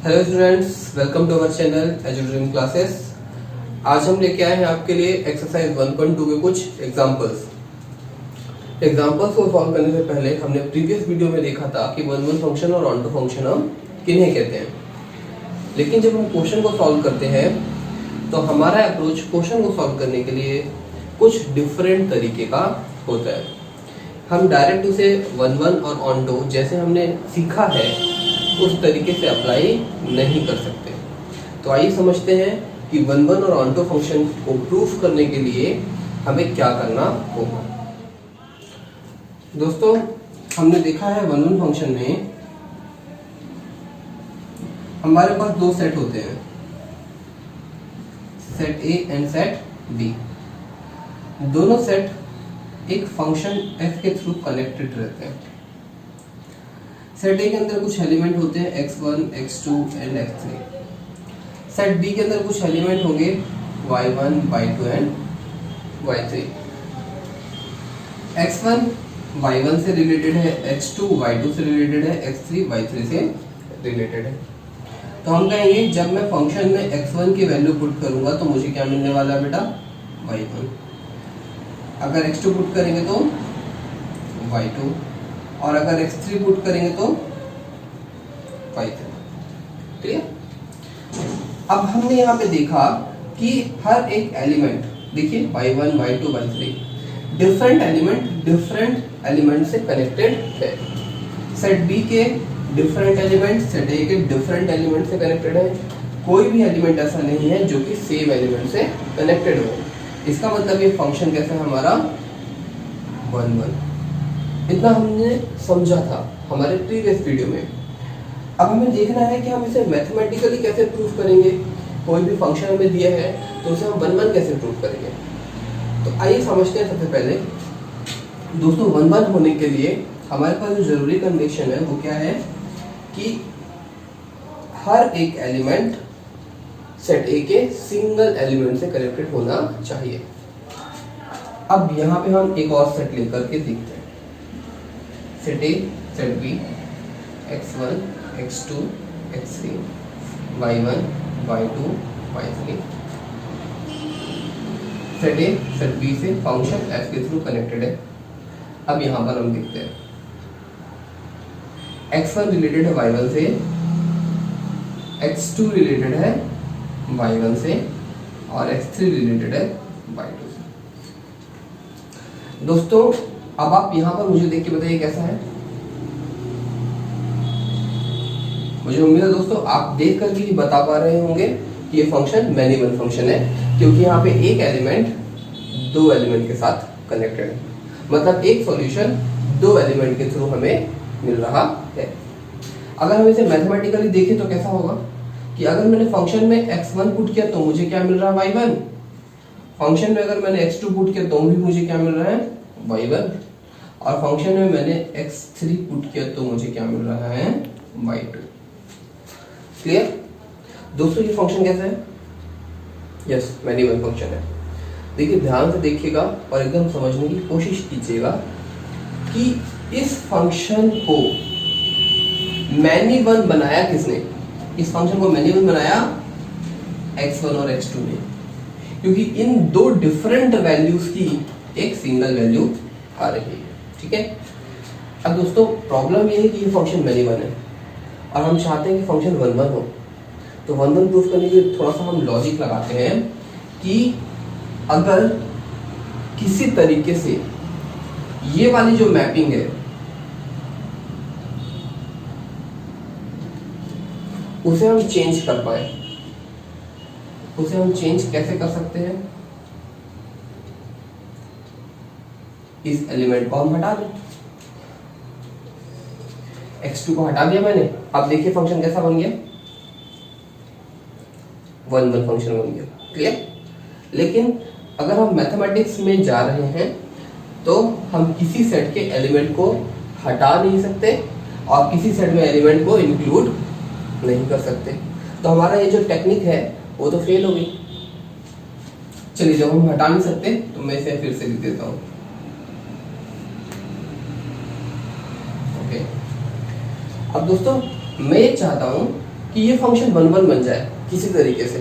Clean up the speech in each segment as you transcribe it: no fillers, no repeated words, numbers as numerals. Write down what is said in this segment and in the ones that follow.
Hello students, welcome to our channel Edu Dream Classes. आज हम लेके आए हैं आपके लिए एक्सरसाइज 1.2 के कुछ एग्जांपल्स को सॉल्व करने से पहले हमने प्रीवियस वीडियो में देखा था कि वन वन फंक्शन और ऑन टू फंक्शन हम किन्हें कहते हैं। लेकिन जब हम क्वेश्चन को सॉल्व करते हैं तो हमारा अप्रोच क्वेश्चन को सॉल्व करने के लिए कुछ डिफरेंट तरीके का होता है। हम डायरेक्ट उसे वन वन और ऑन टू जैसे हमने सीखा है उस तरीके से अप्लाई नहीं कर सकते। तो आइए समझते हैं कि वन वन और ऑन टू फंक्शन को प्रूफ करने के लिए हमें क्या करना होगा। दोस्तों, हमने देखा है वन वन फंक्शन में हमारे पास दो सेट होते हैं, set A and set B. दोनों सेट एक फंक्शन f के थ्रू कनेक्टेड रहते हैं। सेट ए के अंदर कुछ एलिमेंट होते हैं x1, x2 and x3। Set B के अंदर कुछ एलिमेंट होंगे y1, y2 and y3। x1 y1 से रिलेटेड है, x2 y2 से रिलेटेड है, x3 y3 से रिलेटेड है। तो हम कहेंगे जब मैं फंक्शन में x1 की वैल्यू पुट करूंगा तो मुझे क्या मिलने वाला है बेटा, y1। अगर x2 पुट करेंगे तो y2, और अगर x3 पुट करेंगे तो y3। क्लियर? अब हमने यहाँ पे देखा कि हर एक एलिमेंट, देखिए y1, y2, y3 different element से कनेक्टेड है। सेट बी के डिफरेंट एलिमेंट सेट ए के डिफरेंट एलिमेंट से कनेक्टेड है। कोई भी एलिमेंट ऐसा नहीं है जो कि सेम एलिमेंट से कनेक्टेड हो। इसका मतलब ये फंक्शन कैसा है हमारा, वन वन। इतना हमने समझा था हमारे प्रीवियस वीडियो में। अब हमें देखना है कि हम इसे मैथमेटिकली कैसे प्रूफ करेंगे। कोई भी फंक्शन हमें दिया है तो उसे हम वन वन कैसे प्रूफ करेंगे। तो आइए समझते हैं। सबसे पहले दोस्तों, वन वन होने के लिए हमारे पास जो जरूरी कंडीशन है वो क्या है कि हर एक एलिमेंट सेट ए के सिंगल एलिमेंट से कनेक्टेड होना चाहिए। अब यहाँ पे हम एक और सेट लेकर के देखते हैं। Set A, set B, x1, x2, x3, y1, y2, y3। Set A, set B से फंक्शन f के थ्रू कनेक्टेड है। अब यहाँ पर हम देखते हैं x1 रिलेटेड है y1 से, x2 रिलेटेड है y1 से, और x3 रिलेटेड है y2 से। दोस्तों, अब आप यहां पर मुझे देख के बताइए कैसा है। मुझे उम्मीद है दोस्तों आप देख कर भी बता पा रहे होंगे कि ये फंक्शन मैनी वन फंक्शन है, क्योंकि यहाँ पे एक एलिमेंट दो एलिमेंट के साथ कनेक्टेड है। मतलब एक सॉल्यूशन दो एलिमेंट के थ्रू हमें मिल रहा है। अगर हम इसे मैथमेटिकली देखें तो कैसा होगा कि अगर मैंने फंक्शन में x1 पुट किया तो मुझे क्या मिल रहा है, y1। फंक्शन में अगर मैंने x2 पुट किया तो भी मुझे क्या मिल रहा है, y1। और फंक्शन में मैंने x3 पुट किया तो मुझे क्या मिल रहा है, y2। क्लियर? दोस्तों, ये फंक्शन कैसा है? यस, मैनी वन फंक्शन है। देखिए, ध्यान से देखिएगा और एकदम समझने की कोशिश कीजिएगा कि इस फंक्शन को मैनी वन बनाया किसने। इस फंक्शन को मैनी वन बनाया x1 और x2 ने, क्योंकि इन दो डिफरेंट वैल्यूज की एक सिंगल वैल्यू आ रही है। ठीक है? अब दोस्तों, प्रॉब्लम ये है कि ये फंक्शन मैनी वन है और हम चाहते हैं कि फंक्शन वन वन हो। तो वन वन प्रूफ करने के लिए थोड़ा सा हम लॉजिक लगाते हैं कि अगर किसी तरीके से ये वाली जो मैपिंग है उसे हम चेंज कर पाए, उसे हम चेंज कैसे कर सकते हैं। इस एलिमेंट को हम हटा दें, x2 को हटा दिया मैंने। अब देखिए फंक्शन कैसा बन गया, वन वन फंक्शन बन गया। क्लियर? लेकिन अगर हम मैथमेटिक्स में जा रहे हैं तो हम किसी सेट के एलिमेंट को हटा नहीं सकते और किसी सेट में एलिमेंट को इंक्लूड नहीं कर सकते। तो हमारा ये जो टेक्निक है वो तो फेल हो गई। चलिए, जब हम हटा नहीं सकते तो मैं इसे फिर से लिख देता हूं। ओके, अब दोस्तों मैं ये चाहता हूं कि ये फंक्शन 1 1 बन जाए किसी तरीके से,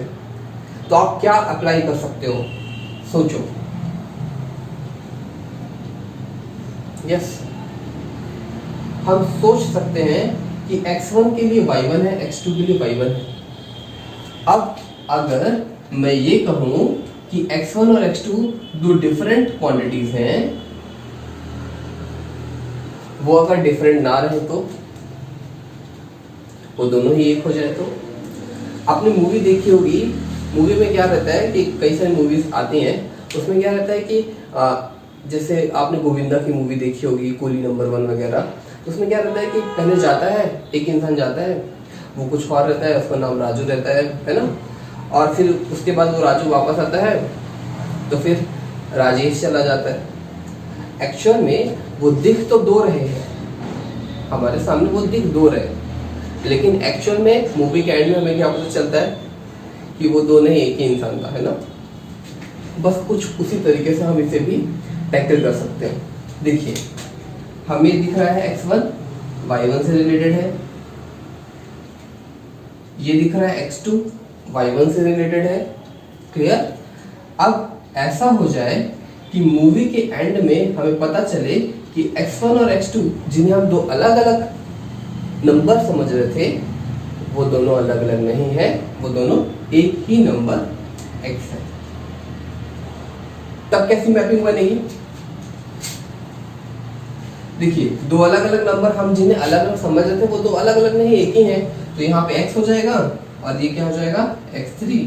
तो आप क्या अप्लाई कर सकते हो, सोचो। यस, हम सोच सकते हैं कि x1 के लिए y1 है, x2 के लिए y1 है। अब अगर मैं ये कहूं कि x1 और x2 दो डिफरेंट क्वांटिटीज हैं, वो अगर डिफरेंट ना रहे तो वो दोनों ही एक हो जाए। तो आपने मूवी देखी होगी, मूवी में क्या रहता है कि कई सारी मूवीज आती हैं, उसमें क्या रहता है कि जैसे आपने गोविंदा की मूवी देखी होगी, कूली नंबर 1 वगैरह, तो उसमें क्या रहता है कि पहले जाता है एक इंसान, जाता है वो कुछ और रहता है, उसका नाम राजू रहता है ना, और फिर उसके बाद वो राजू वापस आता है तो फिर राजेश चला जाता है। एक्चुअल में वो दिख तो दो रहे हैं हमारे सामने, वो दिख दो रहे, लेकिन एक्चुअल में मूवी के एंड में हमें क्या पता चलता है कि वो दोनों ही एक ही इंसान था, है ना। बस कुछ उसी तरीके से हम इसे भी टैकल कर सकते हैं। देखिए, हमें दिख रहा है x1 y1 से रिलेटेड है, ये दिख रहा है x2 y1 से रिलेटेड है। क्लियर? अब ऐसा हो जाए कि मूवी के एंड में हमें पता चले कि x1 और x2 जिन्हें हम दो अलग अलग नंबर समझ रहे थे, वो दोनों अलग अलग नहीं है, वो दोनों एक ही नंबर x है। तब कैसी मैपिंग बनेगी? देखिए, दो अलग अलग नंबर हम जिन्हें अलग अलग समझ रहे थे, वो दो अलग अलग नहीं, एक ही हैं। तो यहाँ पे x हो जाएगा और ये क्या हो जाएगा, x3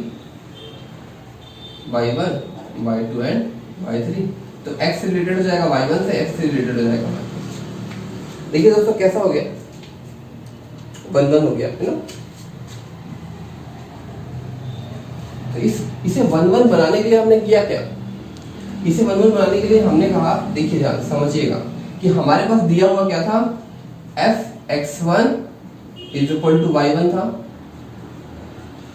y1 y2 and y3। तो x रिलेटेड हो जाएगा y1 से, x3 रिलेटेड हो जाएगा y2 से। देखिए दोस्तों, कैसा हो गया, 1 1 हो गया, है ना। तो इसे 1 1 बनाने के लिए हमने किया क्या, इसे 1 1 बनाने के लिए हमने कहा, देखिए ध्यान समझिएगा कि हमारे पास दिया हुआ क्या था, f(x1) is equal to y1 था,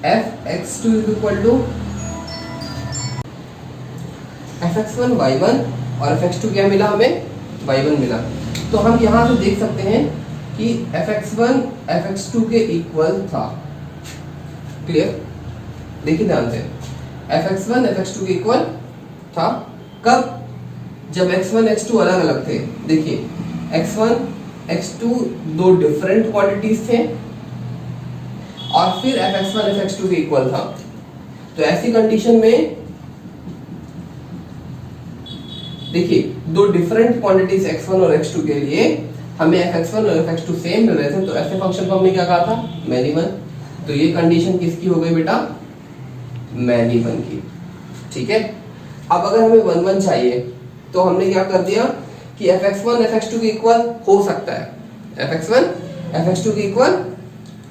f(x2) is equal to fx1 y1 और fx2 क्या मिला हमें, y1 मिला। तो हम यहां से देख सकते हैं कि fx1 fx2 के इक्वल था। क्लियर? देखिए ध्यान से, fx1 fx2 के इक्वल था। कब? जब x1 x2 अलग अलग थे। देखिए, x1 x2 दो डिफरेंट क्वांटिटीज थे और फिर fx1 fx2 के इक्वल था। तो ऐसी कंडीशन में देखिए, दो डिफरेंट क्वांटिटीज x1 और x2 के लिए हमें fx1 और fx2 सेम मिल रहे थे, तो ऐसे फंक्शन को हमने क्या कहा था, मैनी वन। तो ये कंडीशन किसकी हो गई बेटा, मैनी वन की। ठीक है। अब अगर हमें 1 1 चाहिए तो हमने क्या कर दिया कि fx1 fx2 के इक्वल हो सकता है, fx1 fx2 के इक्वल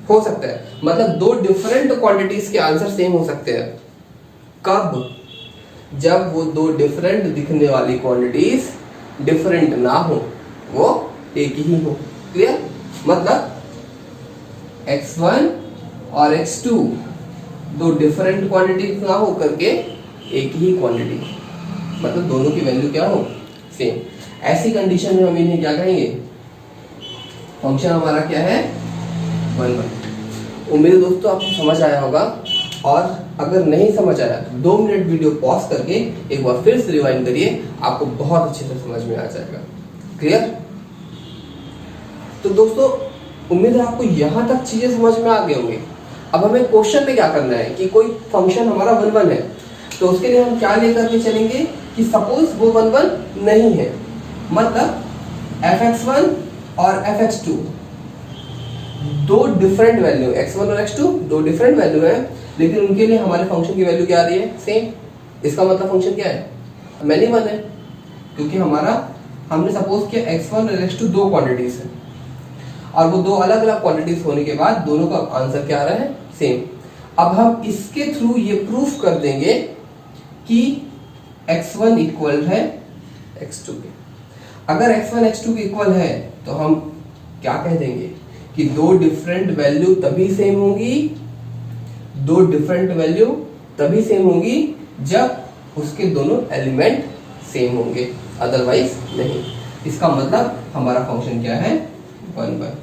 हो सकता है, मतलब दो डिफरेंट क्वांटिटीज के आंसर सेम हो सकते हैं। कब? जब वो दो डिफरेंट दिखने वाली क्वांटिटीज डिफरेंट ना हो, वो एक ही हो। क्लियर? मतलब x1 और x2 दो डिफरेंट क्वांटिटीज ना हो करके एक ही क्वांटिटी, मतलब दोनों की वैल्यू क्या हो, सेम। ऐसी कंडीशन में हम इन्हें क्या कहेंगे, फंक्शन हमारा क्या है, 1 1। उम्मीद है दोस्तों आपको समझ आया होगा, और अगर नहीं समझ आया तो 2 मिनट वीडियो पॉज करके एक बार फिर से रिवाइंड करिए, आपको बहुत अच्छे से समझ में आ जाएगा। क्लियर? तो दोस्तों उम्मीद है आपको यहां तक चीजें समझ में आ गई होंगी। अब हमें क्वेश्चन में क्या करना है कि कोई फंक्शन हमारा 1 1 है, तो उसके लिए हम क्या लेकर के चलेंगे कि सपोज वो 1 1 नहीं है, मतलब fx1 और fx2 दो डिफरेंट वैल्यू, x1 और x2 दो डिफरेंट वैल्यू है, लेकिन उनके लिए हमारे फंक्शन की वैल्यू क्या आ रही है, सेम। इसका मतलब फंक्शन क्या है, मैनी वन है, क्योंकि हमने सपोज किया x1 और x2 दो क्वांटिटीज है, और वो दो अलग अलग क्वांटिटीज होने के बाद दोनों का आंसर क्या आ रहा है, सेम। अब हम इसके थ्रू ये प्रूफ कर देंगे कि x1 इक्वल है x2 के। अगर x1 x2 के इक्वल है तो हम क्या कह देंगे कि दो डिफरेंट वैल्यू तभी सेम होगी, दो डिफरेंट वैल्यू तभी सेम होगी जब उसके दोनों एलिमेंट सेम होंगे, अदरवाइज नहीं। इसका मतलब हमारा फंक्शन क्या है, 1 1।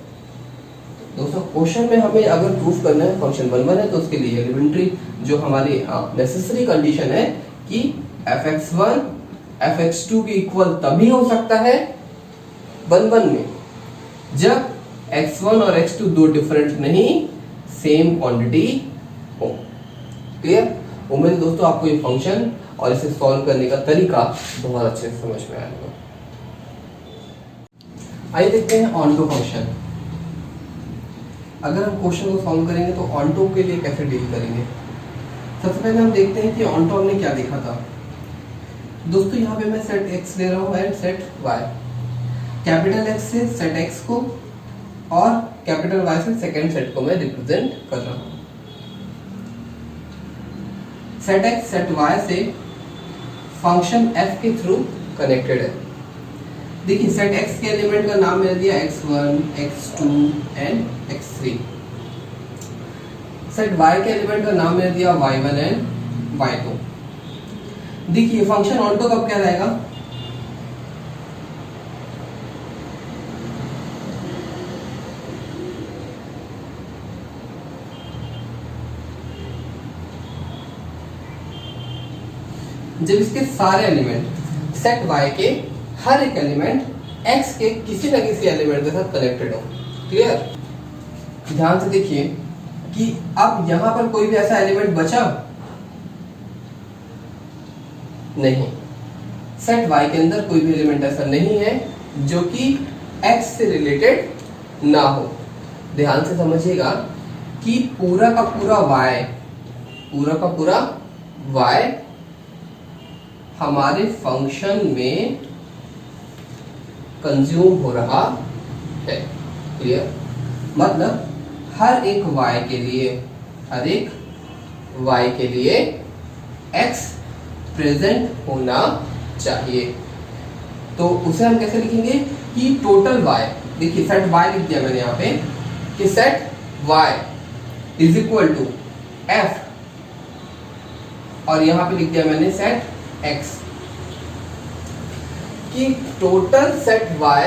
दोस्तों क्वेश्चन में हमें अगर प्रूफ करना है फंक्शन 1 1 है तो उसके लिए एलिमेंट्री जो हमारी नेसेसरी कंडीशन है कि fx1 fx2 के इक्वल तभी हो सकता है 1 1 में जब x1 और x2 दो डिफरेंट नहीं सेम क्वांटिटी हो। क्लियर? उम्मीद दोस्तों आपको ये फंक्शन और इसे सॉल्व करने का तरीका बहुत अच्छे से समझ में आएगा। आइए देखते हैं ऑनटो फंक्शन। अगर हम क्वेश्चन को सॉल्व करेंगे तो ऑनटो के लिए कैसे डील करेंगे। सबसे पहले हम देखते हैं कि ऑनटो हमने क्या देखा था। दोस्तों यहाँ पे मैं सेट x ले रहा हूँ and set y। Capital X से सेट x को और कैपिटल Y से सेकेंड सेट को मैं रिप्रेजेंट कर रहा हूँ। सेट x सेट y से फंक्शन f के थ्रू कनेक्टेड है। देखिए सेट x के एलिमेंट का नाम मैंने दिया x1, x2 and x3। Set y के एलिमेंट का नाम मैंने दिया y1 एंड y2। देखिए फंक्शन ऑनटो कब कहलाएगा? जब इसके सारे एलिमेंट सेट y के हर एक एलिमेंट x के किसी न किसी एलिमेंट के साथ कनेक्टेड हो। क्लियर? ध्यान से देखिए कि अब यहां पर कोई भी ऐसा एलिमेंट बचा नहीं। सेट y के अंदर कोई भी एलिमेंट ऐसा नहीं है जो कि x से रिलेटेड ना हो। ध्यान से समझिएगा कि पूरा का पूरा y हमारे फंक्शन में कंज्यूम हो रहा है। क्लियर? मतलब हर एक y के लिए x प्रेजेंट होना चाहिए। तो उसे हम कैसे लिखेंगे कि टोटल y, देखिए सेट y लिख दिया मैंने यहाँ पे कि set y is equal to f और यहाँ पे लिख दिया मैंने सेट x कि टोटल सेट y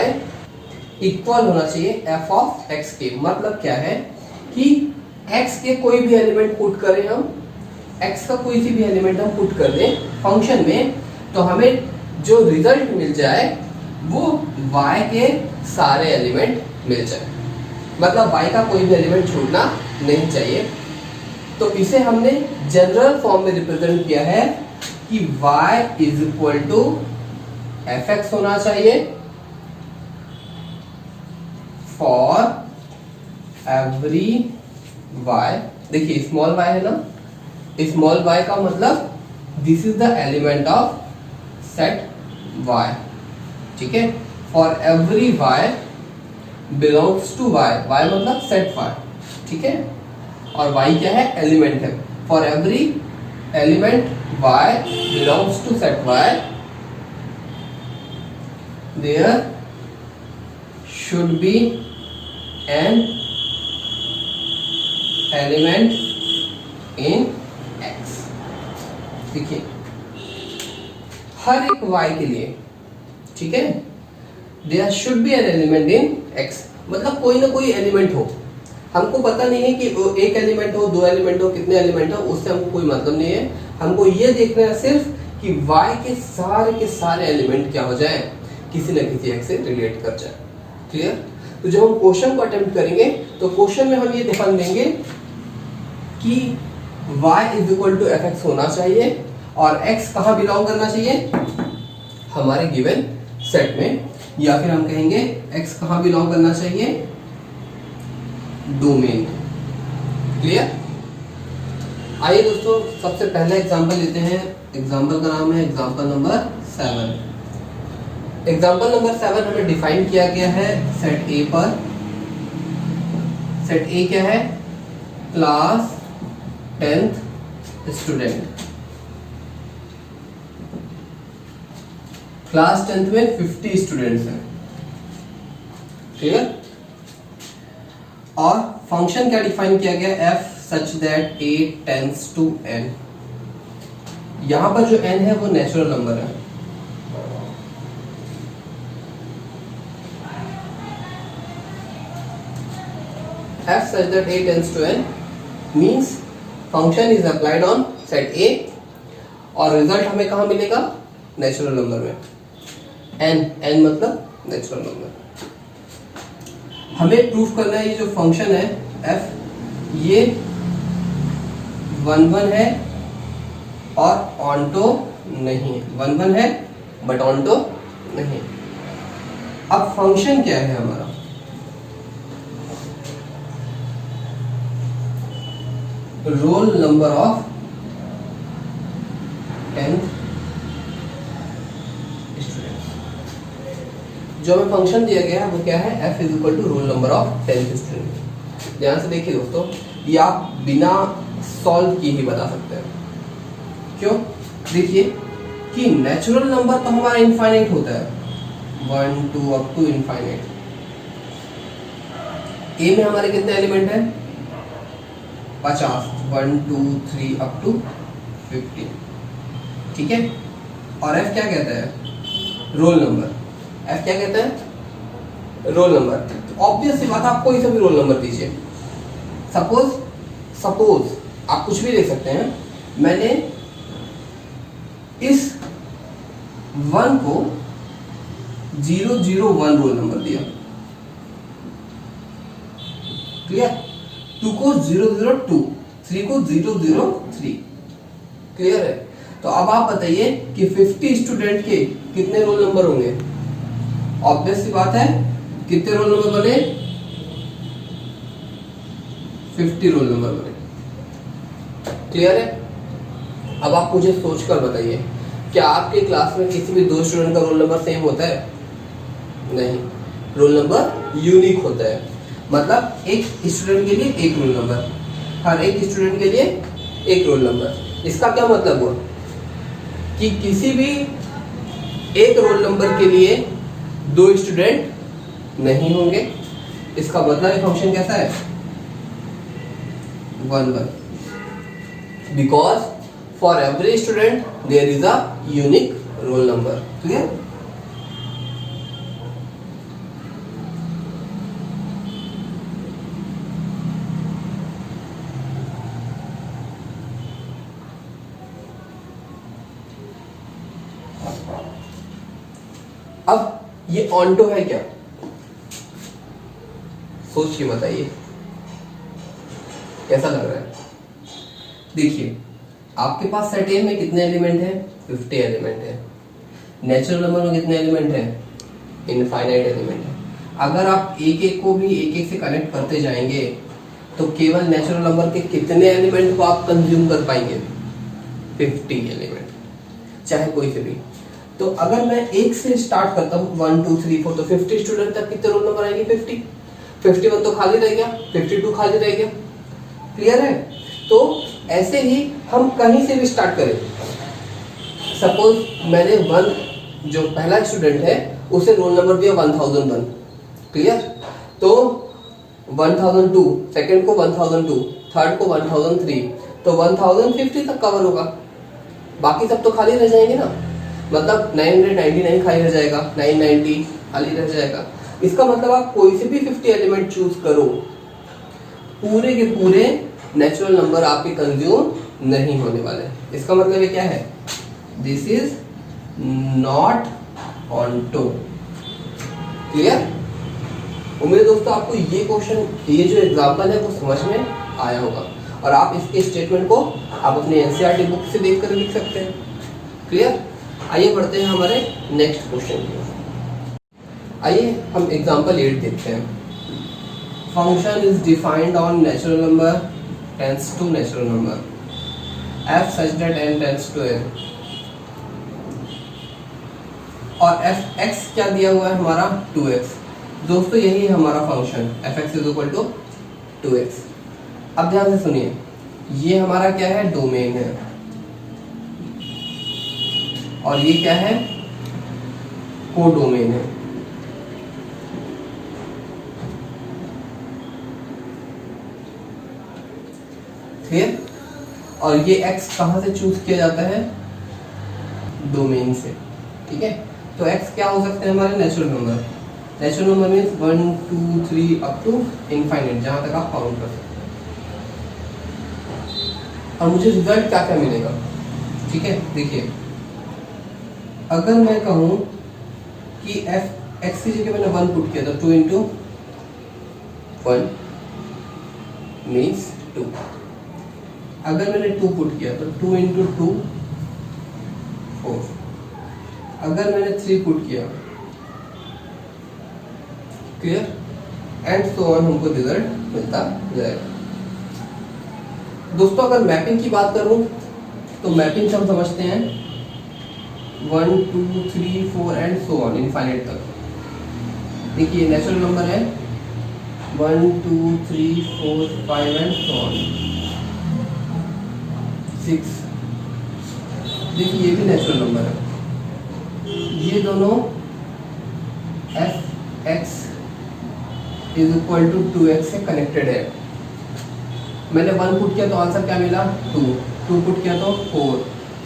इक्वल होना चाहिए f ऑफ x के। मतलब क्या है कि x के कोई भी एलिमेंट पुट करें हम, x का कोई सी भी एलिमेंट हम पुट कर दें फंक्शन में तो हमें जो रिजल्ट मिल जाए वो y के सारे एलिमेंट मिल जाए। मतलब y का कोई भी एलिमेंट छूटना नहीं चाहिए। तो इसे हमने जनरल फॉर्म में रिप्रेजेंट किया है कि y is equal to fx होना चाहिए फॉर एवरी y। देखिए स्मॉल y है ना, स्मॉल y का मतलब this is the element of set y। ठीक है? For every y belongs to y, y मतलब सेट y। ठीक है? और y क्या है? एलिमेंट है। For every element y belongs to set y, there should be an element in x। देखिए हर एक y के लिए, ठीक है, there should be an element in x। मतलब कोई ना कोई एलिमेंट हो। हमको पता नहीं है कि एक एलिमेंट हो, दो एलिमेंट हो, कितने एलिमेंट हो, उससे हमको कोई मतलब नहीं है। हमको ये देखना है सिर्फ कि y के सारे एलिमेंट क्या हो जाए, किसी न किसी x से रिलेट कर जाए। क्लियर? तो जब हम क्वेश्चन को अटेम्प्ट करेंगे तो क्वेश्चन में हम ये ध्यान देंगे कि y is equal to fx होना चाहिए और x कहाँ बिलोंग करना चाहिए? हमारे गिवन सेट में, या फिर हम कहेंगे x कहाँ बिलोंग करना चाहिए? डोमेन। क्लियर? आइए दोस्तों सबसे पहला एग्जांपल लेते हैं। एग्जांपल का नाम है एग्जांपल नंबर 7। एग्जांपल नंबर 7 हमें डिफाइन किया गया है सेट ए पर। सेट ए क्या है? Class 10th student. Class 10th में 50 स्टूडेंट्स हैं। क्लियर? और फंक्शन क्या डिफाइन किया गया? f such that a tends to n। यहां पर जो n है वो नेचुरल नंबर है। f such that a tends to n means function is applied on set a और रिजल्ट हमें कहाँ मिलेगा? नेचुरल नंबर में। n मतलब नेचुरल नंबर। हमें प्रूफ करना है ये जो फंक्शन है f ये 1 1 है और ऑन्टो नहीं है। 1 1 है बट ऑन्टो नहीं। अब फंक्शन क्या है हमारा? Role number of 10th students. जो हमें फंक्शन दिया गया है वो क्या है? f is equal to roll number of 10th student. ध्यान से देखिए दोस्तों, ये आप बिना सॉल्व किए ही बता सकते हैं। क्यों? देखिए कि नेचुरल नंबर तो हमारा इनफाइनाइट होता है, 1 2 अप टू इनफाइनाइट। ए में हमारे कितने एलिमेंट हैं? 50, 1 2 3 अप टू 50। ठीक है। और एफ क्या कहता है? Roll number. एफ क्या कहता है? Roll number. तो ऑब्वियस सी बात, आप कोई सा भी रोल नंबर दीजिए। सपोज आप कुछ भी दे सकते हैं। मैंने इस 1 को 001 रोल नंबर दिया, क्लियर? 2 को 002, 3 को 003, क्लियर है? तो अब आप बताइए कि 50 स्टूडेंट के कितने रोल नंबर होंगे? ऑब्वियस सी बात है, कितने रोल नंबर बने? 50 रोल नंबर बने। क्लियर है? अब आप मुझे सोचकर बताइए, क्या आपके क्लास में किसी भी 2 स्टूडेंट का रोल नंबर सेम होता है? नहीं, रोल नंबर यूनिक होता है। मतलब एक स्टूडेंट के लिए एक रोल नंबर, हर एक स्टूडेंट के लिए एक रोल नंबर। इसका क्या मतलब हुआ कि किसी भी एक रोल नंबर के लिए 2 स्टूडेंट नहीं होंगे। इसका मतलब फंक्शन कैसा है? 1 1, because for every student there is a unique roll number. Clear? अब ये ऑन्टो है क्या? सोच के बताइए कैसा लग रहा है। देखिए, आपके पास सेट ए में कितने एलिमेंट हैं? 50 एलिमेंट है। नेचुरल नंबर में कितने एलिमेंट हैं? इनफाइनाइट एलिमेंट है। अगर आप एक एक को भी एक एक से कनेक्ट करते जाएंगे तो केवल नेचुरल नंबर के कितने एलिमेंट को आप कंज्यूम कर पाएंगे? 50 एलिमेंट, चाहे कोई से भी। तो अगर मैं एक से स्टार्ट करता हूँ 1 2 3 4, तो 50 स्टूडेंट तक कितने रोल नंबर आएंगे? 50। 51 तो खाली रह गया, 52 खाली रह गया। क्लियर है? तो ऐसे ही हम कहीं से भी स्टार्ट करें। सपोज मैंने 1 जो पहला स्टूडेंट है उसे रोल नंबर दिया 1001। क्लियर? तो 1002, सेकंड को 1002, थर्ड को 1003, तो 1050 तक कवर होगा। बाकी सब तो खाली रह जाएंगे ना। मतलब 999 खाली रह जाएगा, 990 खाली रह जाएगा। इसका मतलब आप कोई से भी 50 एलिमेंट चूज करो, पूरे के पूरे नेचुरल नंबर आपके कंज्यूम नहीं होने वाले। इसका मतलब ये क्या है? This is not onto. Clear? उम्मीद है दोस्तों आपको ये क्वेश्चन, ये जो एग्जांपल है वो समझ में आया होगा और आप इसके स्टेटमेंट को आप अपने एनसीईआरटी बुक से देखकर लिख सकते हैं। क्लियर? आइए बढ़ते हैं हमारे नेक्स्ट क्वेश्चन की। आइए हम एग्जांपल 8 देखते हैं। Function is defined on natural number tends to natural number f such that n tends to n, और fx क्या दिया हुआ है हमारा? 2x। दोस्तों यही है हमारा function fx is equal to 2x। अब ध्यान से सुनिए, ये हमारा क्या है? डोमेन है, और ये क्या है? कोडोमेन है। ठीक? और ये x कहां से चूज किया जाता है? डोमेन से। ठीक है? तो x क्या हो सकते हैं हमारे? Natural number. Natural number means 1 2 3 up to infinite, जहां तक आप काउंट कर सकते हैं। और मुझे रिजल्ट क्या क्या मिलेगा, ठीक है। देखिए अगर मैं कहूं कि एफ एक्स की जगह मैंने 1 पुट किया तो 2 इंटू 1 मीन्स 2। अगर मैंने 2 पुट किया तो 2 इंटू 2 4। अगर मैंने 3 पुट किया, क्लियर, एंड सो ऑन, हमको रिजल्ट मिलता जाएगा। दोस्तों अगर मैपिंग की बात करूं तो मैपिंग हम समझते हैं 1 2 3 4 एंड सो ऑन इनफाइनाइट तक। देखिए नेचुरल नंबर है 1 2 3 4 5 एंड सो ऑन 6। देखिए ये भी नेचुरल नंबर है, ये दोनों f x is equal to 2x से कनेक्टेड है। मैंने 1 पुट किया तो आंसर क्या मिला 2, 2 पुट किया तो 4,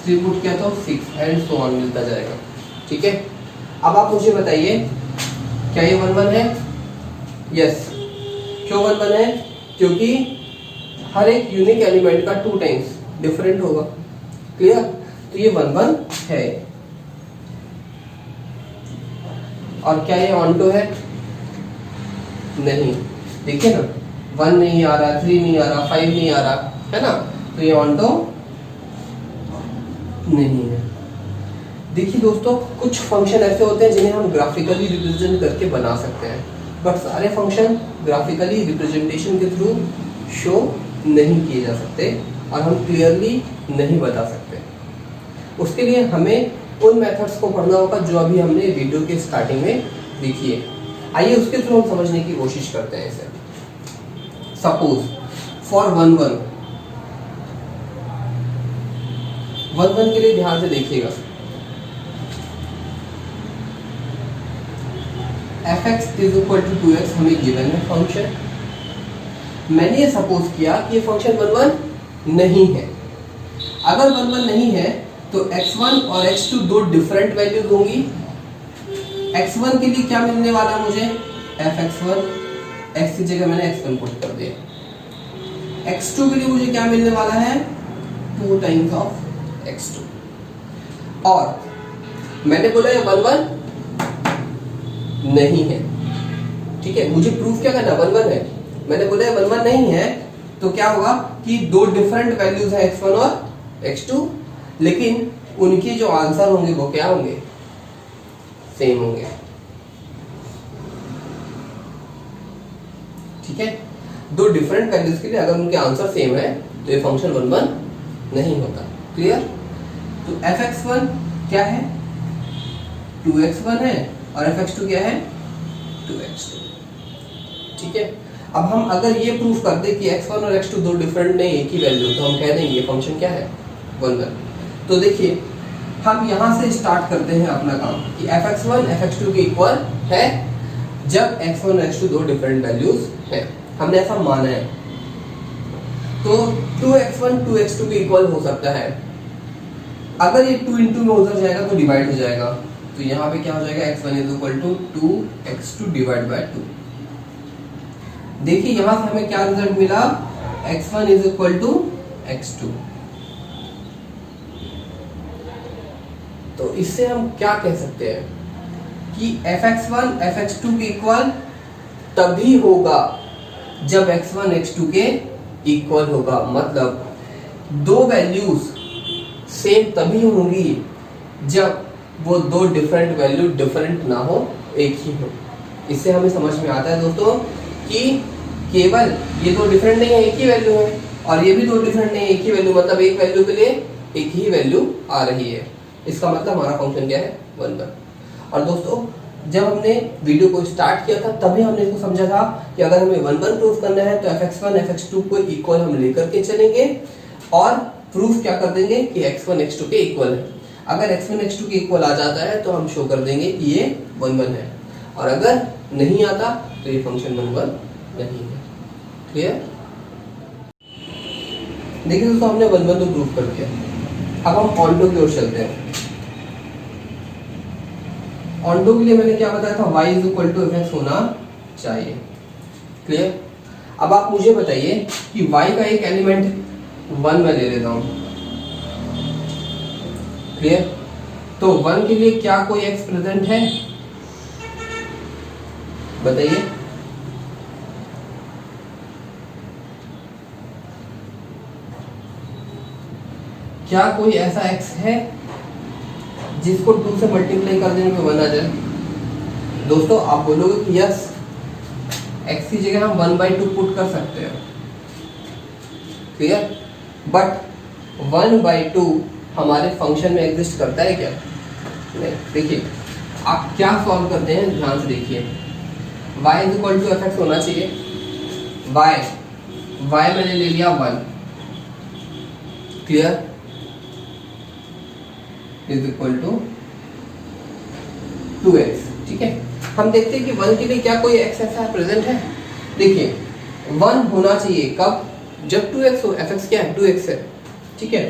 3 पुट किया तो 6 एंड सो ऑन मिलता जाएगा, ठीक है। अब आप मुझे बताइए क्या ये 1 1 है? यस। क्यों 1 1 है? क्योंकि हर एक यूनिक एलिमेंट का 2 टाइम्स डिफरेंट होगा, क्लियर। तो ये 1 1 है। और क्या ये ऑन टू है? नहीं। देखिए ना 1 नहीं आ रहा, 3 नहीं आ रहा, 5 नहीं आ रहा, है ना, तो ये ऑन टू नहीं है। देखिए दोस्तों कुछ फंक्शन ऐसे होते हैं जिन्हें हम ग्राफिकली रिप्रेजेंट करके बना सकते हैं, बट सारे फंक्शन ग्राफिकली रिप्रेजेंटेशन के थ्रू शो नहीं किए जा सकते और हम क्लियरली नहीं बता सकते। उसके लिए हमें उन मेथड्स को पढ़ना होगा जो अभी हमने वीडियो के स्टार्टिंग में देखी है। आइए उसके थ्रू हम समझने की कोशिश करते हैं इसे। सपोज फॉर 1 1 के लिए ध्यान से देखिएगा। fx is equal to 2x हमें गिवन है फंक्शन। मैंने ये सपोज किया कि ये फंक्शन 1 1 नहीं है। अगर 1 1 नहीं है तो x1 और x2 दो डिफरेंट वैल्यूज होंगी। x1 के लिए क्या मिलने वाला है मुझे? fx1, x की जगह मैंने x1 पुट कर दिया। x2 के लिए मुझे क्या मिलने वाला है? 2 टाइम्स ऑफ x2। और मैंने बोला ये 1 1 नहीं है, ठीक है। मुझे प्रूफ क्या करना? 1 1 है। मैंने बोला ये 1 1 नहीं है तो क्या होगा कि दो डिफरेंट वैल्यूज है x1 और x2, लेकिन उनके जो आंसर होंगे वो क्या होंगे? सेम होंगे, ठीक है। दो डिफरेंट वैल्यूज के लिए अगर उनके आंसर सेम है तो ये फंक्शन 1 1 नहीं होता, क्लियर। तो fx1 क्या है? 2x1 है और fx2 क्या है? 2x2, ठीक है। अब हम अगर ये प्रूफ कर दे कि x1 और x2 दो डिफरेंट नहीं एक ही वैल्यू, तो हम कह देंगे ये फंक्शन क्या है? 1 1। तो देखिए हम यहां से स्टार्ट करते हैं अपना काम कि fx1 fx2 के इक्वल है जब x1 और x2 दो डिफरेंट वैल्यूज हैं। हमने ऐसा माना है, तो 2x1 2x2 के इक्वल हो सकता है। अगर ये 2 इंटू में उधर जाएगा तो डिवाइड हो जाएगा, तो यहाँ पे क्या हो जाएगा? x1 is equal to 2x2 divide by 2। देखिए यहां से हमें क्या रिजल्ट मिला? x1 is equal to x2। तो इससे हम क्या कह सकते हैं कि fx1 fx2 के इक्वल तभी होगा जब x1 x2 के इक्वल होगा। मतलब दो वैल्यूज सेम तभी होंगी जब वो दो डिफरेंट वैल्यू डिफरेंट ना हो, एक ही हो। इससे हमें समझ में आता है दोस्तों कि केवल ये दो डिफरेंट नहीं है, एक ही वैल्यू है, और ये भी दो डिफरेंट नहीं है, एक ही वैल्यू, मतलब एक वैल्यू के लिए एक ही वैल्यू आ रही है। इसका मतलब हमारा फंक्शन क्या है? 1 1। और दोस्तों जब हमने वीडियो को स्टार्ट किया था तभी हमने इसको समझा था कि अगर हमें 1 1 प्रूफ करना है तो fx1 fx2 को इक्वल हम लेकर के चलेंगे और प्रूफ क्या कर देंगे कि x1 x2 के इक्वल है। अगर x1 x2 के इक्वल आ जाता है तो हम शो कर देंगे कि ये 1 1 है, और अगर नहीं आता तो ये फंक्शन 1 1 नहीं है, क्लियर। देखिए दोस्तों हमने 1 1 तो प्रूफ कर दिया। अब हम ऑन टू की ओर चलते हैं। ऑन टू के लिए मैंने क्या बताया था, y is equal to fx होना चाहिए। क्लियर? अब आप मुझे बताइए कि y का एक एलिमेंट 1 मैं ले लेता हूं। क्लियर? तो 1 के लिए क्या कोई x प्रेजेंट है? बताइए। क्या कोई ऐसा x है जिसको 2 से मल्टीप्लाई कर देने पे 1 आ जाए? दोस्तों आप बोलोगे कि यस, x की जगह हम 1/2 पुट कर सकते हैं। क्लियर? बट 1/2 हमारे फंक्शन में एग्जिस्ट करता है क्या? नहीं। देखिए आप क्या सॉल्व करते हैं, ध्यान से देखिए। y is equal to fx होना चाहिए। y मैंने ले लिया 1। Clear? Is equal to 2x। ठीक है, हम देखते हैं कि 1 के लिए क्या कोई x ऐसा प्रेजेंट है। देखिए 1 होना चाहिए कब? जब 2x हो। fx क्या है? 2x है। ठीक है,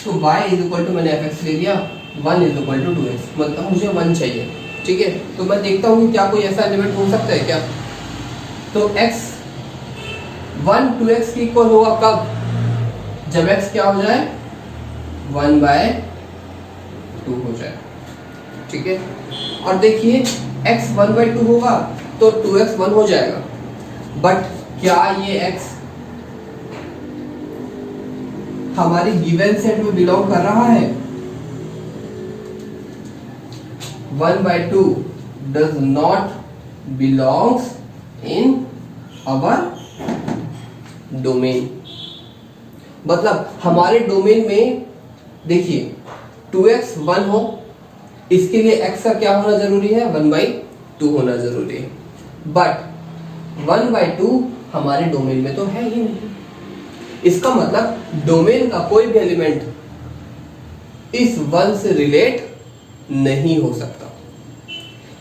तो y इज इक्वल टू, मैंने fx ले लिया, 1 इज इक्वल टू 2x, मतलब मुझे 1 चाहिए। ठीक है, तो मैं देखता हूँ कि क्या कोई ऐसा एलिमेंट हो सकता है क्या। तो x 1 2x के इक्वल होगा कब? जब x क्या हो जाए? 1/2 हो जाए। ठीक है, और देखिए x 1/2 होगा तो 2x 1 हो जाएगा। बट क्या ये x हमारी गिवन सेट में बिलोंग कर रहा है? 1/2 does not belongs in our domain। मतलब हमारे डोमेन में देखिए 2x 1 हो, इसके लिए x का क्या होना जरूरी है? 1/2 होना जरूरी है। बट 1/2 हमारे डोमेन में तो है ही नहीं। इसका मतलब डोमेन का कोई भी एलिमेंट इस 1 से रिलेट नहीं हो सकता,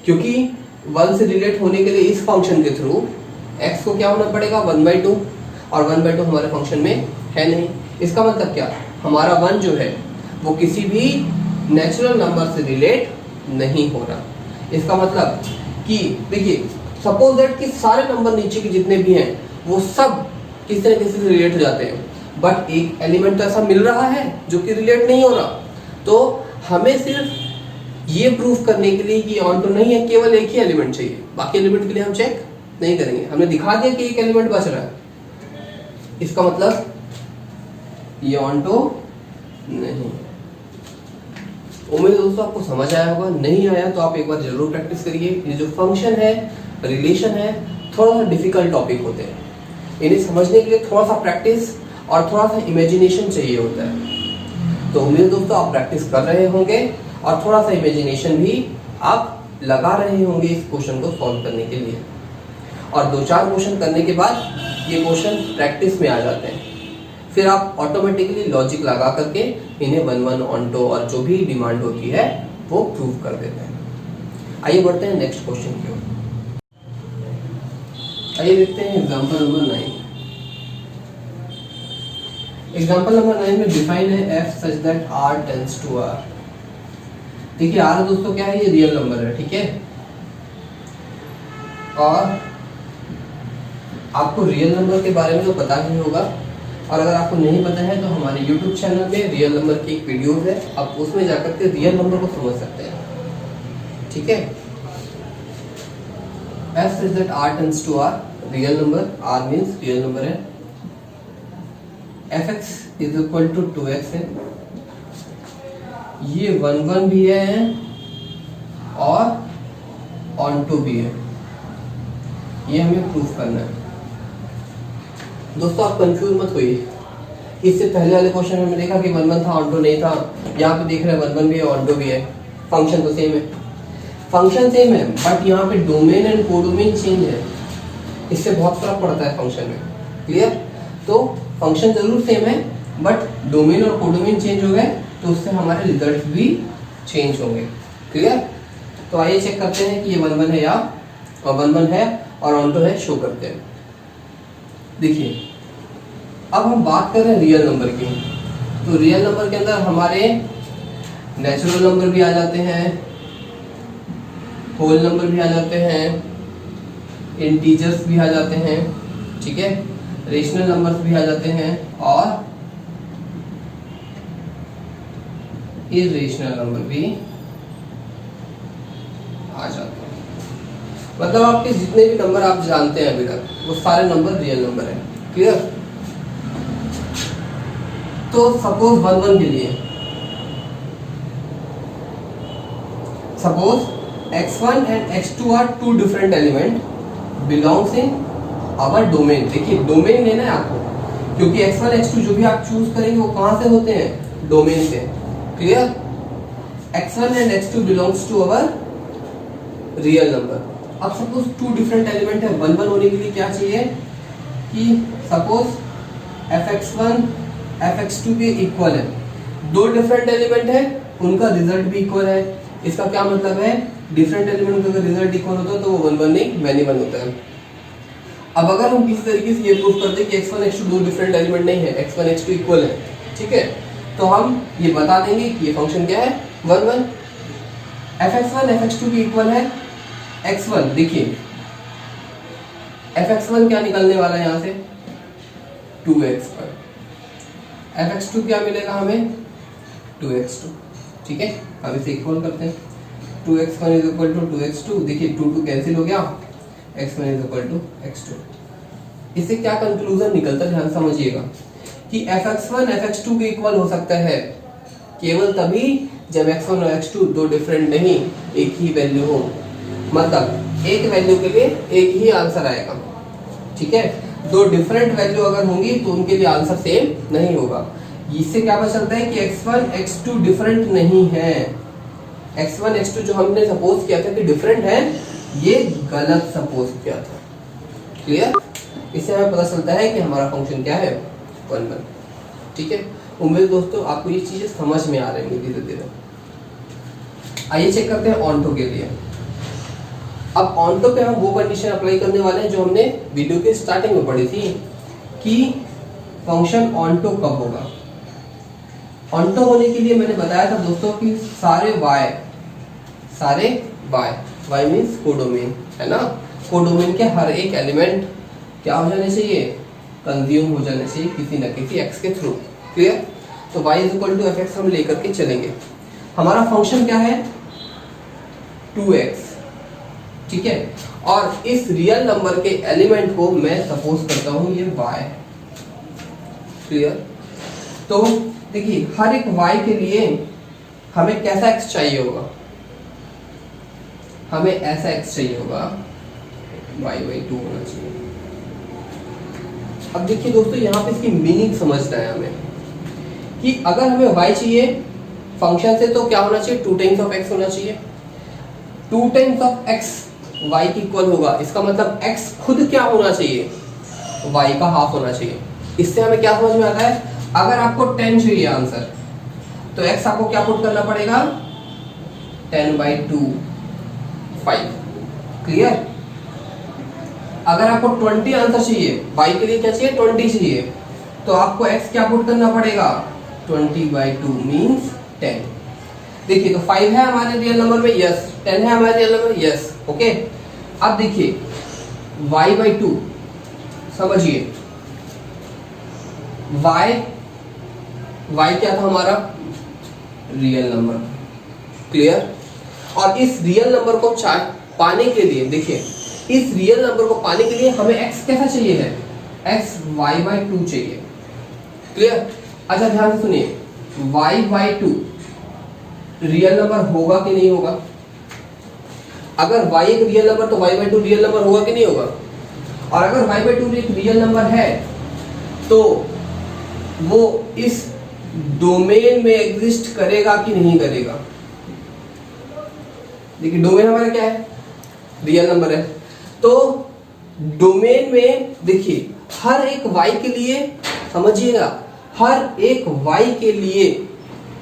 क्योंकि 1 से रिलेट होने के लिए इस फंक्शन के थ्रू x को क्या होना पड़ेगा? 1/2, और 1/2 हमारे फंक्शन में है नहीं। इसका मतलब क्या? हमारा 1 जो है वो किसी भी नेचुरल नंबर से रिलेट नहीं हो रहा। इसका मतलब कि देखिए सपोज दैट कि सारे नंबर नीचे के जितने भी हैं वो सब किसी न किसी से रिलेट हो जाते हैं, बट एक एलिमेंट तो ऐसा मिल रहा है जो कि रिलेट नहीं हो रहा। तो हमें सिर्फ ये प्रूफ करने के लिए कि ऑन टू नहीं है, केवल एक ही एलिमेंट चाहिए, बाकी एलिमेंट के लिए हम चेक नहीं करेंगे। हमने दिखा दिया कि एक एलिमेंट बच रहा है, इसका मतलब ये ऑन टू नहीं। उम्मीद दोस्तों आपको समझ आया होगा। नहीं आया तो आप एक बार जरूर प्रैक्टिस करिए। ये जो फंक्शन है, रिलेशन है, थोड़ा सा डिफिकल्ट टॉपिक होते हैं। इन्हें समझने के लिए थोड़ा सा प्रैक्टिस और थोड़ा सा इमेजिनेशन चाहिए होता है। तो उम्मीद दोस्तों आप प्रैक्टिस कर रहे होंगे और थोड़ा सा इमेजिनेशन भी आप लगा रहे होंगे इस क्वेश्चन को सॉल्व करने के लिए। और 2-4 क्वेश्चन करने के बाद ये क्वेश्चन प्रैक्टिस में आ जाते हैं। फिर आप ऑटोमेटिकली लॉजिक लगा करके इन्हें 1-1 ऑन टू और जो भी डिमांड होती है वो प्रूव कर देते हैं। आइए बढ़ते हैं नेक्स्ट क्वेश्चन की ओर। आइए देखते हैं एग्जांपल नंबर 9। एग्जांपल नंबर 9 में डिफाइन है f such that r tends to r। देखिए r दोस्तों क्या है? ये रियल नंबर है। ठीक है, और आपको रियल नंबर के बारे में तो पता ही होगा, और अगर आपको नहीं पता है तो हमारे YouTube चैनल में रियल नंबर की एक वीडियो है, आप उसमें जाकर के रियल नंबर को समझ सकते हैं। ठीक है, f such that r tends to r, real number, r means real number है, fx is equal to 2x है, ये 1-1 भी है और ऑन टू भी है। ये हमें प्रूफ करना है। दोस्तों आप कंफ्यूज मत होइए। इससे पहले वाले क्वेश्चन में देखा कि 1-1 था, ऑन टू नहीं था। यहाँ पे देख रहे हैं 1-1 भी है, ऑन टू भी है। फंक्शन तो सेम है, फंक्शन सेम है, बट यहाँ पे डोमेन एंड कोडोमेन चेंज है। इससे बहुत फर्क पड़ता है फंक्शन में। क्लियर? तो फंक्शन जरूर सेम है, बट डोमेन और कोडोमेन चेंज हो गए तो उससे हमारे रिजल्ट भी चेंज होंगे। क्लियर? तो आइए चेक करते हैं कि ये 1-1 है या 1-1 है और ऑन टू है, शो करते हैं। देखिए अब हम बात कर रहे हैं रियल नंबर की। तो रियल नंबर के अंदर हमारे नेचुरल नंबर भी आ जाते हैं, होल नंबर भी आ जाते हैं, इंटीजर्स भी आ जाते हैं, ठीक है, रेशनल नंबर्स भी आ जाते हैं और इरेशनल नंबर भी आ जाते हैं। मतलब आपके जितने भी नंबर आप जानते हैं अभी तक वो सारे नंबर रियल नंबर है। क्लियर? तो सपोज 1 1 के लिए, suppose x1 and x2 are two different element belongs in our domain. देखिए डोमेन लेना है आपको, क्योंकि x1 x2 जो भी आप चूज करेंगे वो कहां से होते हैं? डोमेन से। Clear? x1 and x2 belongs to our real number. अब सपोज टू डिफरेंट एलिमेंट है, 1 1 होने के लिए क्या चाहिए कि सपोज fx1 fx2 के इक्वल है, दो डिफरेंट एलिमेंट है उनका रिजल्ट भी इक्वल है। इसका क्या मतलब है? डिफरेंट एलिमेंट का रिजल्ट इक्वल होता है तो वो 1 1 नहीं मैनी 1 होता है। अब अगर हम किसी तरीके से ये प्रूव करते हैं कि x1 x2 दो डिफरेंट एलिमेंट नहीं है, x1 x2 इक्वल है, ठीक है, तो हम ये बता देंगे कि ये फंक्शन क्या है? 1 1। fx1 fx2 के इक्वल है x1। देखिए fx1 क्या निकलने वाला है यहाँ से? 2x1। fx2 क्या मिलेगा हमें? 2x2। ठीक है, अब इसे इक्वल करते हैं। 2x1 is equal to 2x2। देखिए 2 2 कैंसिल हो गया, x1 is equal to x2। इससे क्या कंक्लूजन निकलता है? ध्यान समझिएगा कि fx1 fx2 के इक्वल हो सकता है केवल तभी जब x1 और x2 दो डिफरेंट नहीं एक ही वैल्यू हो। मतलब एक वैल्यू के लिए एक ही आंसर आएगा, ठीक है। दो डिफरेंट वैल्यू अगर होंगी तो उनके लिए आंसर सेम नहीं होगा। इससे क्या पता चलता है कि x1 x2 डिफरेंट नहीं है। x1 x2 जो हमने सपोज किया था कि डिफरेंट है, ये गलत सपोज किया था। क्लियर? इससे हमें पता चलता है कि हमारा फंक्शन क्या है? 1 1। ठीक है, उम्मीद दोस्तों आपको ये चीजें समझ में आ रही है धीरे धीरे। आइए चेक करते हैं ऑन्टो के लिए। अब ऑन्टो पे हम वो कंडीशन अप्लाई करने वाले हैं जो हमने वीडियो के स्टार्टिंग में पढ़ी थी कि फंक्शन ऑन्टो कब होगा। ऑन्टो होने के लिए मैंने बताया था दोस्तों कि सारे y मीन्स कोडोमेन है ना। कोडोमेन के हर एक एलिमेंट क्या हो जाने चाहिए? कंज्यूम हो जाने चाहिए किसी न किसी x के थ्रू। क्लियर? तो y is equal to fx हम लेकर के चलेंगे। हमारा फंक्शन क्या है? 2x। ठीक है, और इस रियल नंबर के एलिमेंट को मैं सपोज करता हूं ये y। क्लियर? तो देखिए हर एक y के लिए हमें कैसा x चाहिए होगा? हमें ऐसा x चाहिए होगा, y/2 होना चाहिए। अब देखिए दोस्तों यहाँ पे इसकी मीनिंग समझना है हमें कि अगर हमें y चाहिए फंक्शन से तो क्या होना चाहिए? 2 टाइम्स ऑफ x होना चाहिए। 2 टाइम्स ऑफ x y की इक्वल होगा, इसका मतलब x खुद क्या होना चाहिए? y का हाफ होना चाहिए। इससे हमें क्या समझ में आता है? अगर आपको 10 चाहिए आंसर तो x आपको क्या पुट करना पड़ेगा? 10/2 5। क्लियर? अगर आपको 20 आंसर चाहिए, y के लिए क्या चाहिए? 20 चाहिए, तो आपको x क्या पुट करना पड़ेगा? 20/2 मींस 10। देखिए तो 5 है हमारे रियल नंबर में, यस। 10 है हमारे रियल नंबर, यस। ओके, अब देखिए y/2 समझिए, y क्या था हमारा? Real number. क्लियर? और इस रियल नंबर को पाने के लिए देखिए इस रियल नंबर को पाने के लिए हमें x कैसा चाहिए है? x y/2 चाहिए। क्लियर? अच्छा ध्यान से सुनिए, y/2 रियल नंबर होगा कि नहीं होगा? अगर y एक रियल नंबर तो y/2 रियल नंबर होगा कि नहीं होगा? और अगर y/2 एक रियल नंबर है तो वो इस डोमेन में एग्जिस्ट करेगा कि नहीं करेगा? देखिए डोमेन हमारा क्या है? रियल नंबर है। तो डोमेन में देखिए हर एक y के लिए, समझिएगा, हर एक y के लिए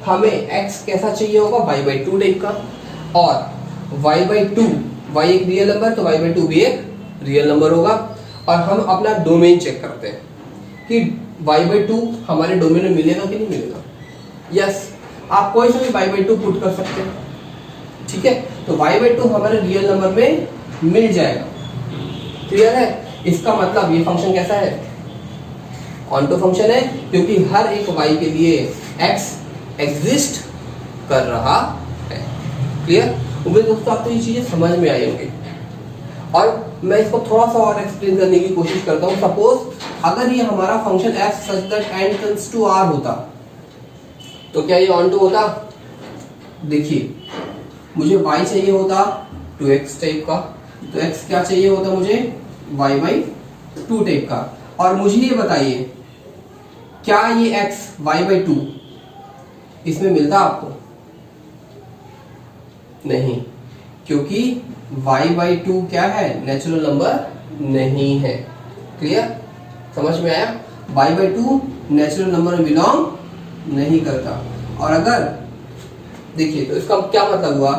हमें x कैसा चाहिए होगा? y/2 टाइप का। और y/2, y एक रियल नंबर तो y/2 भी एक रियल नंबर होगा। और हम अपना डोमेन चेक करते हैं कि y/2 हमारे डोमेन में मिलेगा कि नहीं मिलेगा। यस, आप कोई सा भी y/2 पुट कर सकते हैं। ठीक है, तो y/2 हमारे रियल नंबर में मिल जाएगा। क्लियर है? इसका मतलब ये फंक्शन कैसा है? ऑनटो फंक्शन है, क्योंकि हर एक y के लिए x एग्जिस्ट कर रहा है। क्लियर? उम्मीद दोस्तों आपको ये चीजें समझ में आई होंगी। और मैं इसको थोड़ा सा और एक्सप्लेन करने की कोशिश करता हूँ। सपोज अगर ये हमारा function f such that n tends to r होता, तो क्या ये ऑनटो होता? देखिए, मुझे y चाहिए होता 2x टाइप का, तो x क्या चाहिए होता मुझे? y/2 टाइप का। और मुझे ये बताइए, क्या ये x y/2 इसमें मिलता आपको? नहीं, क्योंकि y/2 क्या है? नेचुरल नंबर नहीं है। क्लियर? समझ में आया? y/2 नेचुरल नंबर में बिलोंग नहीं करता। और अगर देखिए, तो इसका क्या मतलब हुआ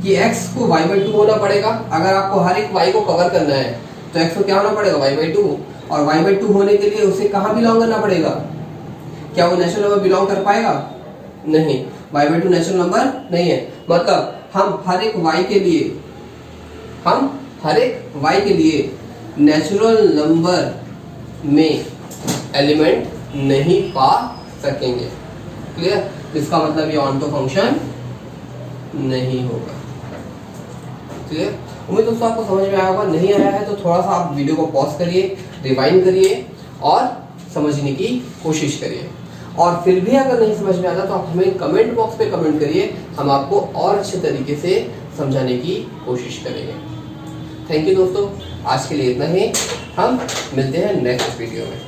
कि x को y/2 होना पड़ेगा। अगर आपको हर एक y को कवर करना है तो x को क्या होना पड़ेगा? y/2। और y/2 होने के लिए उसे कहाँ बिलोंग करना पड़ेगा? क्या वो नेचुरल नंबर बिलोंग कर पाएगा? नहीं, y/2 नेचुरल नंबर नहीं है। मतलब हम हर एक y के लिए नेचुरल नंबर में एलिमेंट नहीं पा सकेंगे। क्लियर? इसका मतलब ये ऑनटो फंक्शन नहीं होगा। क्लियर? उम्मीद दोस्तों आपको समझ में आया होगा। नहीं आया है तो थोड़ा सा आप वीडियो को पॉज करिए, रिवाइंड करिए और समझने की कोशिश करिए। और फिर भी अगर नहीं समझ में आता तो आप हमें कमेंट बॉक्स पे कमेंट करिए, हम आपको और अच्छे तरीके से समझाने की कोशिश करेंगे। थैंक यू दोस्तों, आज के लिए इतना ही। हम मिलते हैं नेक्स्ट वीडियो में।